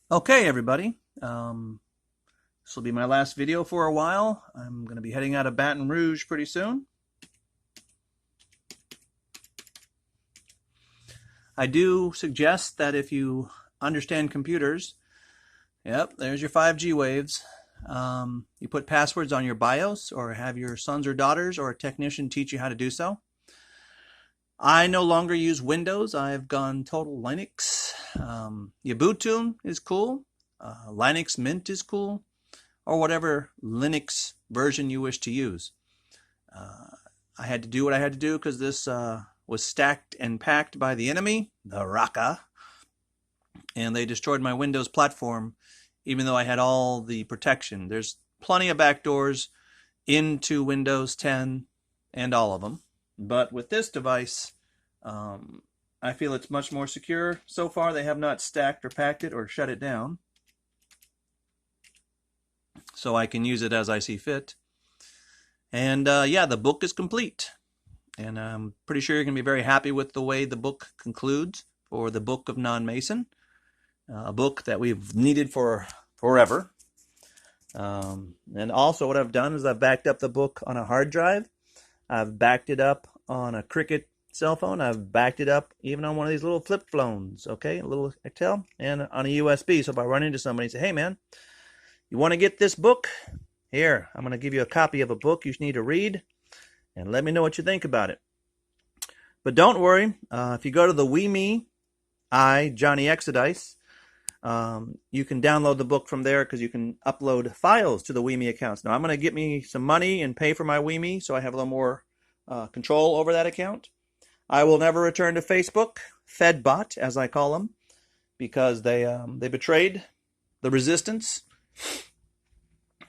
Okay, everybody. This will be my last video for a while. I'm going to be heading out of Baton Rouge pretty soon. I do suggest that if you understand computers, yep, there's your 5G waves. You put passwords on your BIOS or have your sons or daughters or a technician teach you how to do so. I no longer use Windows. I've gone total Linux. Ubuntu is cool. Linux Mint is cool. Or whatever Linux version you wish to use. I had to do what I had to do because this was stacked and packed by the enemy, the Raqqa, and they destroyed my Windows platform even though I had all the protection. There's plenty of backdoors into Windows 10 and all of them, but with this device, I feel it's much more secure. So far, they have not stacked or packed it or shut it down, so I can use it as I see fit. And yeah, the book is complete. And I'm pretty sure you're going to be very happy with the way the book concludes for the Book of Non-Mason, a book that we've needed for forever. And also what I've done is I've backed up the book on a hard drive. I've backed it up on a Cricket cell phone. I've backed it up even on one of these little flip phones, okay, a little Excel, and on a USB. So if I run into somebody and say, hey man, you want to get this book? Here, I'm going to give you a copy of a book you need to read, and let me know what you think about it. But don't worry, if you go to the Me, Johnny Exodice, you can download the book from there because you can upload files to the Me accounts. Now I'm going to get me some money and pay for my Me so I have a little more control over that account. I will never return to Facebook, Fedbot as I call them, because they betrayed the resistance.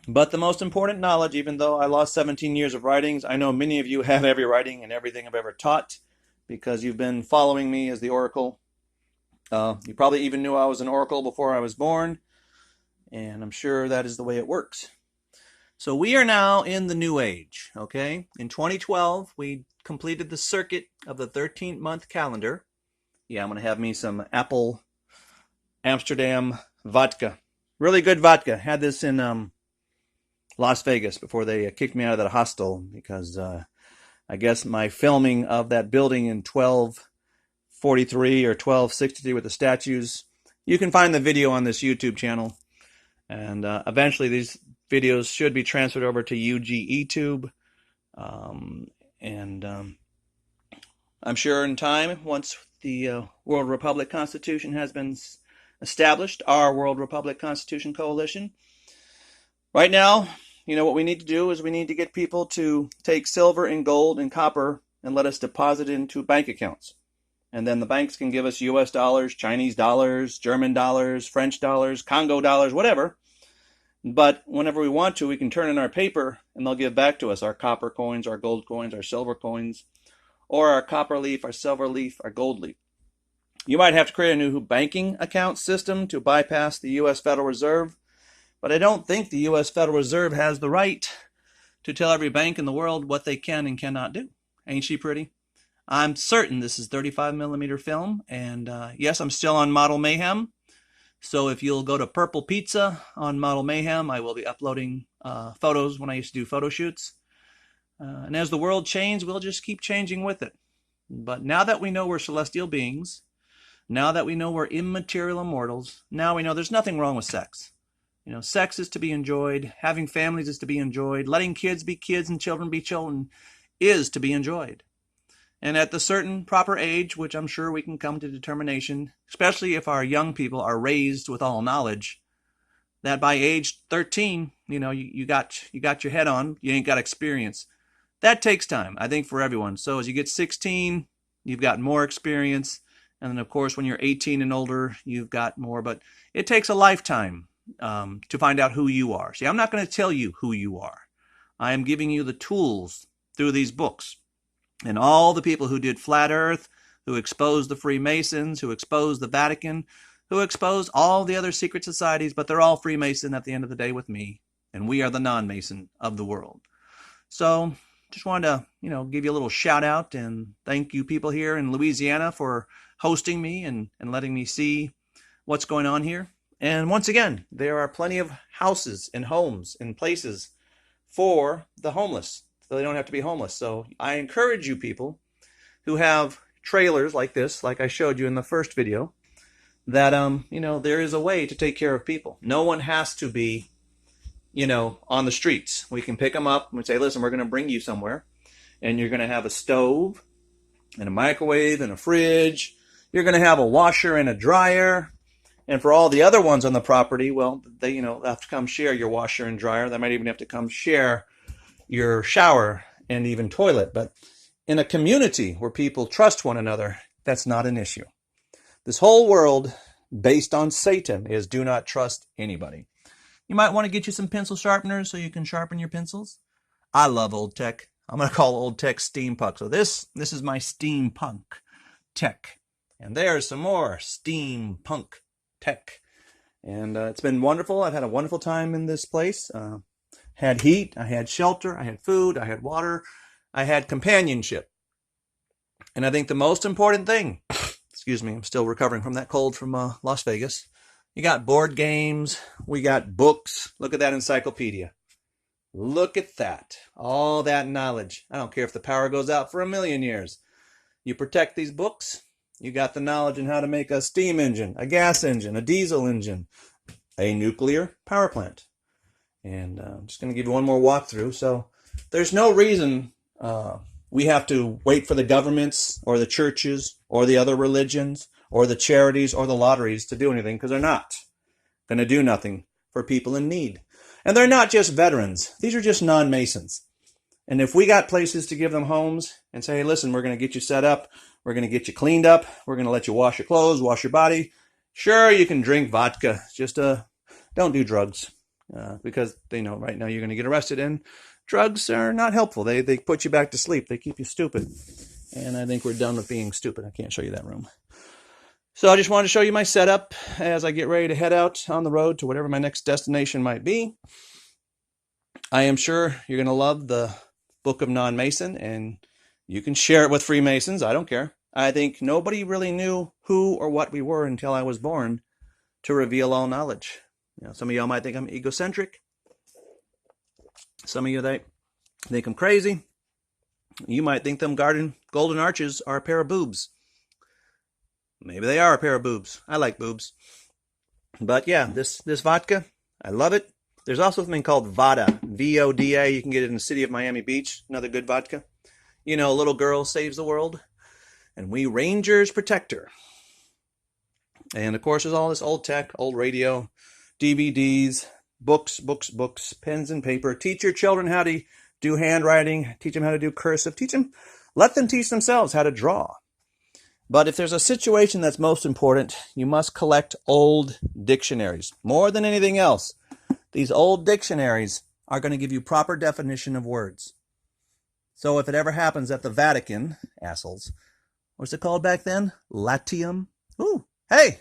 But the most important knowledge, even though I lost 17 years of writings, I know many of you have every writing and everything I've ever taught because you've been following me as the Oracle. You probably even knew I was an Oracle before I was born, and I'm sure that is the way it works. So we are now in the new age, okay? In 2012, we completed the circuit of the 13-month calendar. Yeah, I'm going to have me some Apple Amsterdam vodka. Really good vodka. Had this in Las Vegas before they kicked me out of that hostel because I guess my filming of that building in 1243 or 1263 with the statues, you can find the video on this YouTube channel, and eventually these videos should be transferred over to UGEtube, and I'm sure in time, once the World Republic Constitution has been established, our World Republic Constitution Coalition. Right now, you know what we need to do is we need to get people to take silver and gold and copper and let us deposit it into bank accounts. And then the banks can give us US dollars, Chinese dollars, German dollars, French dollars, Congo dollars, whatever. But whenever we want to, we can turn in our paper and they'll give back to us our copper coins, our gold coins, our silver coins, or our copper leaf, our silver leaf, our gold leaf. You might have to create a new banking account system to bypass the US Federal Reserve. But I don't think the U.S. Federal Reserve has the right to tell every bank in the world what they can and cannot do. Ain't she pretty? I'm certain this is 35mm film, and yes, I'm still on Model Mayhem. So if you'll go to Purple Pizza on Model Mayhem, I will be uploading photos when I used to do photo shoots. And as the world changes, we'll just keep changing with it. But now that we know we're celestial beings, now that we know we're immaterial immortals, now we know there's nothing wrong with sex. You know, sex is to be enjoyed. Having families is to be enjoyed. Letting kids be kids and children be children is to be enjoyed. And at the certain proper age, which I'm sure we can come to determination, especially if our young people are raised with all knowledge, that by age 13, you know, you got your head on, you ain't got experience. That takes time, I think, for everyone. So as you get 16, you've got more experience. And then, of course, when you're 18 and older, you've got more. But it takes a lifetime to find out who you are. See, I'm not going to tell you who you are. I am giving you the tools through these books. And all the people who did Flat Earth, who exposed the Freemasons, who exposed the Vatican, who exposed all the other secret societies, but they're all Freemason at the end of the day with me. And we are the non-Mason of the world. So just wanted to, you know, give you a little shout out and thank you people here in Louisiana for hosting me and letting me see what's going on here. And once again, there are plenty of houses and homes and places for the homeless, so they don't have to be homeless. So I encourage you people who have trailers like this, like I showed you in the first video, that there is a way to take care of people. No one has to be, on the streets. We can pick them up and say, listen, we're going to bring you somewhere, and you're going to have a stove and a microwave and a fridge. You're going to have a washer and a dryer. And for all the other ones on the property, well, they have to come share your washer and dryer. They might even have to come share your shower and even toilet. But in a community where people trust one another, that's not an issue. This whole world, based on Satan, is do not trust anybody. You might want to get you some pencil sharpeners so you can sharpen your pencils. I love old tech. I'm going to call old tech steampunk. So this is my steampunk tech. And there's some more steampunk tech. And it's been wonderful. I've had a wonderful time in this place. Had heat, I had shelter, I had food, I had water, I had companionship. And I think the most important thing, excuse me, I'm still recovering from that cold from Las Vegas. You got board games, we got books. Look at that encyclopedia. Look at that. All that knowledge. I don't care if the power goes out for 1,000,000 years. You protect these books, you got the knowledge on how to make a steam engine, a gas engine, a diesel engine, a nuclear power plant. And I'm just going to give you one more walkthrough. So there's no reason we have to wait for the governments or the churches or the other religions or the charities or the lotteries to do anything, because they're not going to do nothing for people in need. And they're not just veterans. These are just non-Masons. And if we got places to give them homes and say, hey, listen, we're going to get you set up, we're going to get you cleaned up, we're going to let you wash your clothes, wash your body. Sure, you can drink vodka. Just don't do drugs. Because they know right now you're going to get arrested, and drugs are not helpful. They put you back to sleep. They keep you stupid. And I think we're done with being stupid. I can't show you that room. So I just wanted to show you my setup as I get ready to head out on the road to whatever my next destination might be. I am sure you're going to love the Book of Non-Mason, and you can share it with Freemasons. I don't care. I think nobody really knew who or what we were until I was born to reveal all knowledge. Some of y'all might think I'm egocentric. Some of you think I'm crazy. You might think them golden arches are a pair of boobs. Maybe they are a pair of boobs. I like boobs. But yeah, this vodka, I love it. There's also something called Vada, V-O-D-A. You can get it in the city of Miami Beach. Another good vodka. A little girl saves the world, and we Rangers protect her. And of course, there's all this old tech, old radio, DVDs, books, pens and paper. Teach your children how to do handwriting. Teach them how to do cursive. Let them teach themselves how to draw. But if there's a situation that's most important, you must collect old dictionaries. More than anything else, these old dictionaries are going to give you proper definition of words. So if it ever happens at the Vatican, assholes, what's it called back then? Latium? Ooh, hey!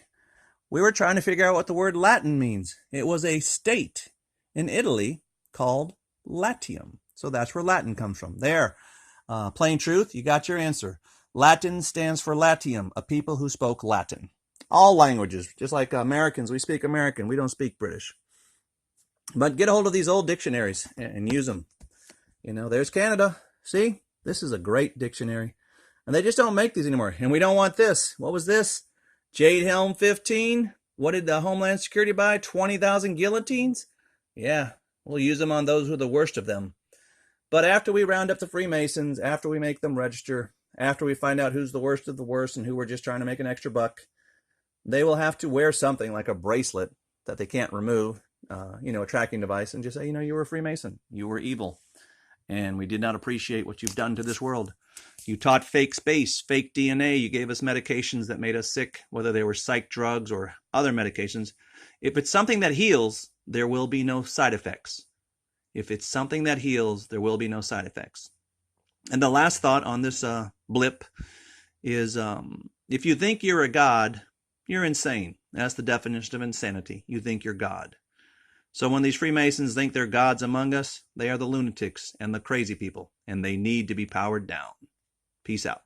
We were trying to figure out what the word Latin means. It was a state in Italy called Latium. So that's where Latin comes from. There. Plain truth, you got your answer. Latin stands for Latium, a people who spoke Latin. All languages, just like Americans, we speak American. We don't speak British. But get a hold of these old dictionaries and use them. There's Canada. See? This is a great dictionary. And they just don't make these anymore. And we don't want this. What was this? Jade Helm 15. What did the Homeland Security buy? 20,000 guillotines? Yeah, we'll use them on those who are the worst of them. But after we round up the Freemasons, after we make them register, after we find out who's the worst of the worst and who we're just trying to make an extra buck, they will have to wear something like a bracelet that they can't remove, a tracking device, and just say, you were a Freemason. You were evil. And we did not appreciate what you've done to this world. You taught fake space, fake DNA. You gave us medications that made us sick, whether they were psych drugs or other medications. If it's something that heals, there will be no side effects. If it's something that heals, there will be no side effects. And the last thought on this blip is if you think you're a god, you're insane. That's the definition of insanity. You think you're God. So when these Freemasons think they're gods among us, they are the lunatics and the crazy people, and they need to be powered down. Peace out.